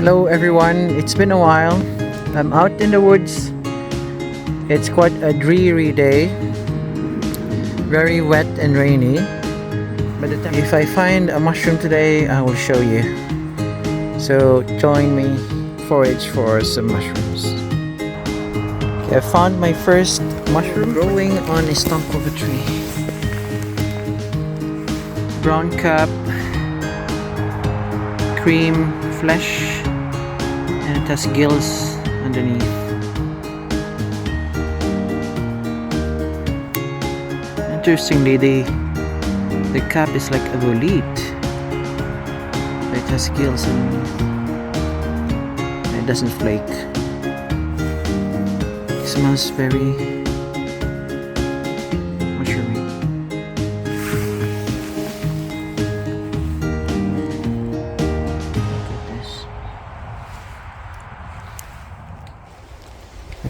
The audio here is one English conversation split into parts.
Hello everyone, it's been a while. I'm out in the woods. It's quite a dreary day, very wet and rainy. But if I find a mushroom today, I will show you. So join me, forage for some mushrooms. Okay, I found my first mushroom growing on a stump of a tree. Brown cap, cream flesh, and it has gills underneath. Interestingly, the cap is like a bolete. It has gills underneath. It doesn't flake. It smells very mushroomy.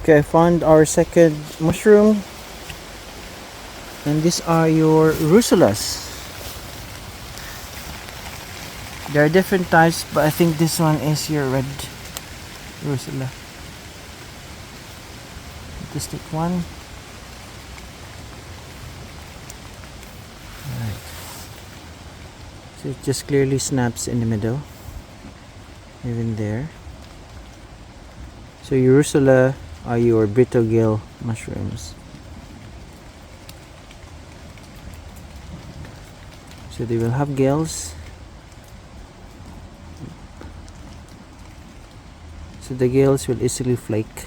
Okay, I found our second mushroom, and these are your russulas. There are different types, but I think this one is your red russula. Just take one. Alright. So it just clearly snaps in the middle, even there. So your russula are your brittle gill mushrooms. So they will have gills. So the gills will easily flake.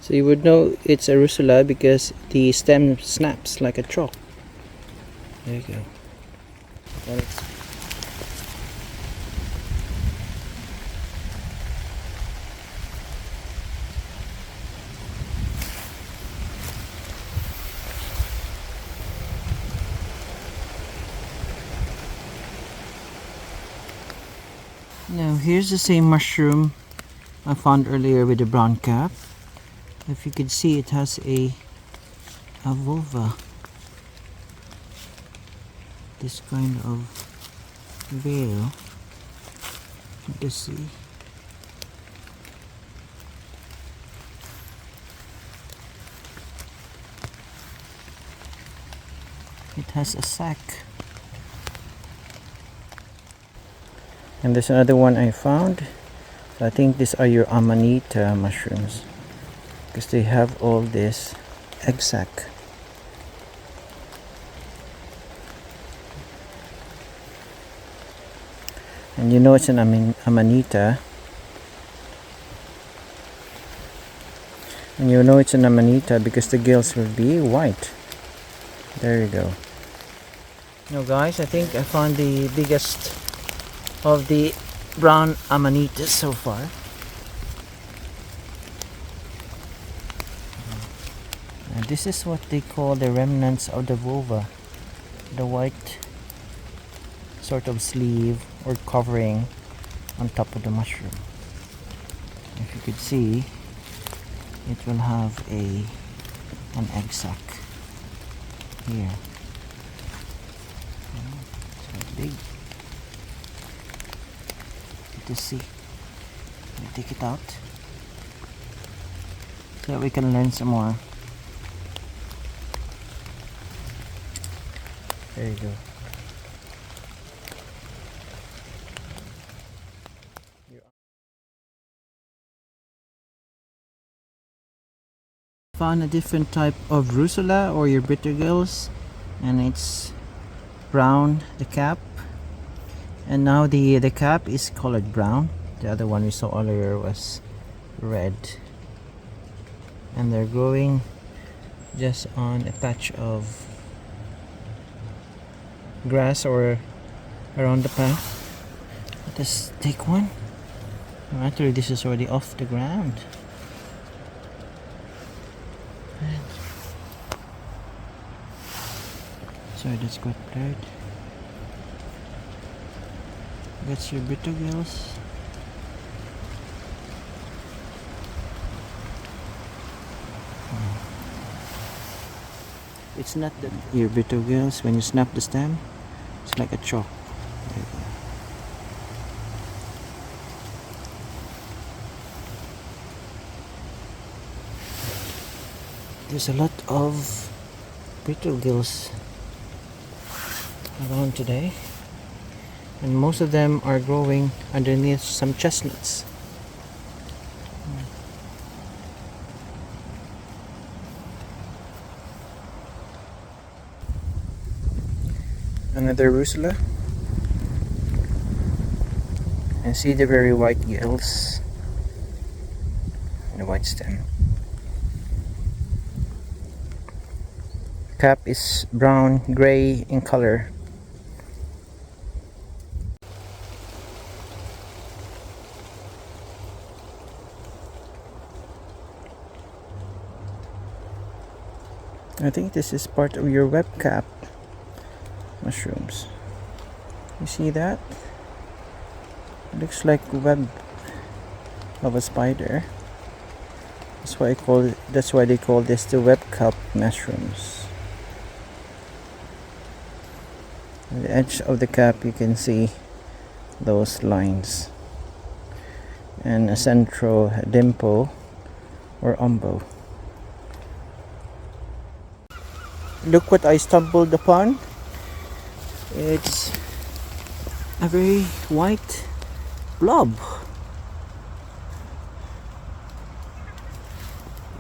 So you would know it's a russula because the stem snaps like a chalk. There you go. Now here's the same mushroom I found earlier with the brown cap. If you could see, it has a vulva. This kind of veil. Let's see. It has a sac. And there's another one I found. So I think these are your amanita mushrooms, because they have all this egg sac. And you know it's an amanita. And you know it's an amanita because the gills will be white. There you go. Now guys, I think I found the biggest of the brown amanitas so far. And this is what they call the remnants of the vulva, the white sort of sleeve or covering on top of the mushroom. If you could see, it will have an egg sac here. It's quite big. To see. We take it out so that we can learn some more. There you go. Found a different type of russula or your bitter gills, and it's brown, the cap. And now the cap is colored brown. The other one we saw earlier was red. And they're growing just on a patch of grass or around the path. Let us take one. Actually, this is already off the ground. Sorry, that's quite blurred. That's your bitter gills. It's not that your brittle gills, when you snap the stem, it's like a chalk. There you go. There's a lot of brittle gills around today, and most of them are growing underneath some chestnuts. Another rusula, and see the very white gills and the white stem. Cap is brown gray in color. I think this is part of your web cap mushrooms. You see that? It looks like web of a spider. That's why they call this the web cap mushrooms. On the edge of the cap you can see those lines and a central dimple or umbo. Look what I stumbled upon. It's a very white blob.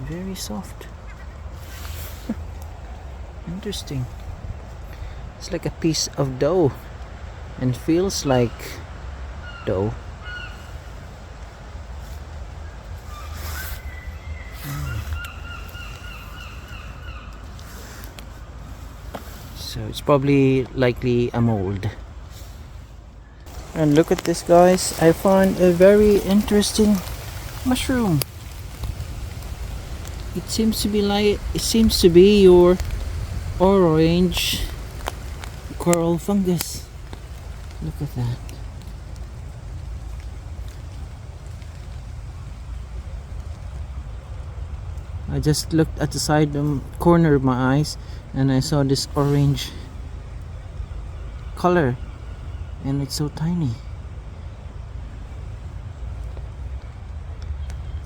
Very soft. Interesting. It's like a piece of dough and feels like dough. So it's probably likely a mold. And look at this, guys. I found a very interesting mushroom. It seems to be your orange coral fungus. Look at that. I just looked at the side corner of my eyes and I saw this orange color, and it's so tiny.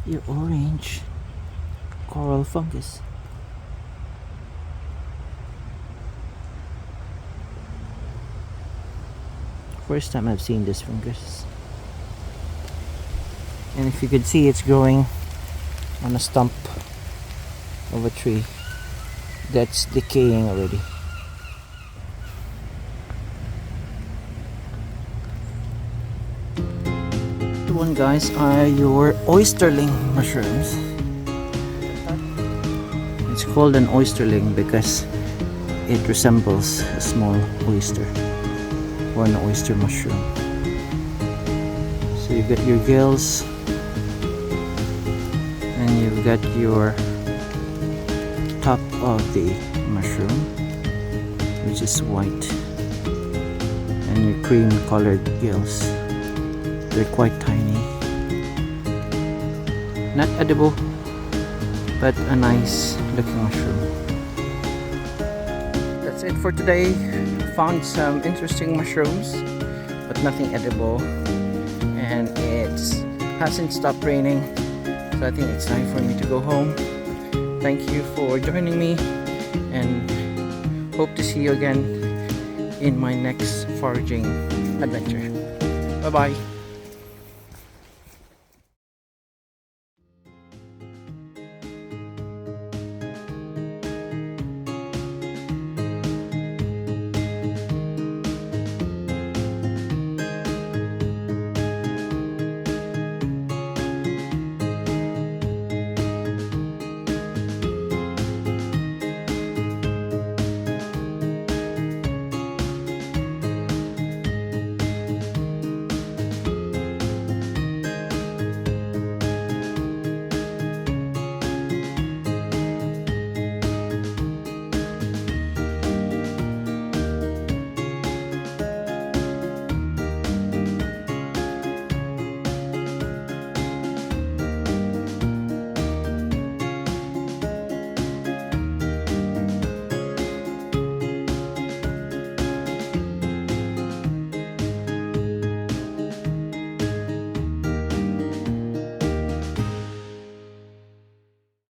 Your orange coral fungus. First time I've seen this fungus. And if you could see, it's growing on a stump of a tree that's decaying already. The one, guys, are your oysterling mushrooms. It's called an oysterling because it resembles a small oyster or an oyster mushroom. So you've got your gills and you've got your top of the mushroom, which is white, and your cream colored gills. They're quite tiny, not edible, but a nice looking mushroom. That's it for today. Found some interesting mushrooms, but nothing edible, and it hasn't stopped raining, so I think it's time for me to go home. Thank you for joining me, and hope to see you again in my next foraging adventure. Bye bye.